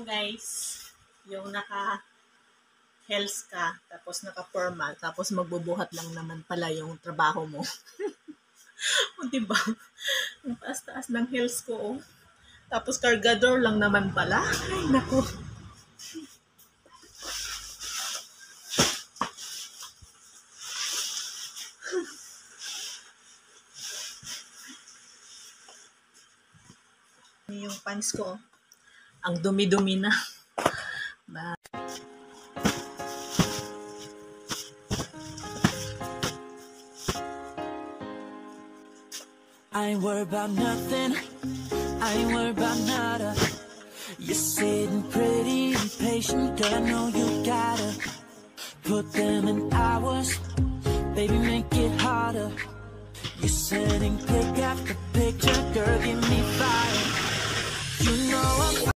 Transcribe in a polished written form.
guys, yung naka-health ka, tapos naka-formal, tapos magbubuhat lang naman pala yung trabaho mo. O diba? Ang taas-taas ng health ko. Oh. Tapos cargador lang naman pala. Ay, naku. Yung pants ko, ang dumi-dumi na. I ain't worried about nothing, I ain't worried about nada. You're sitting pretty impatient, girl, I know you gotta put them in hours, baby, make it harder. You're sending pick after pick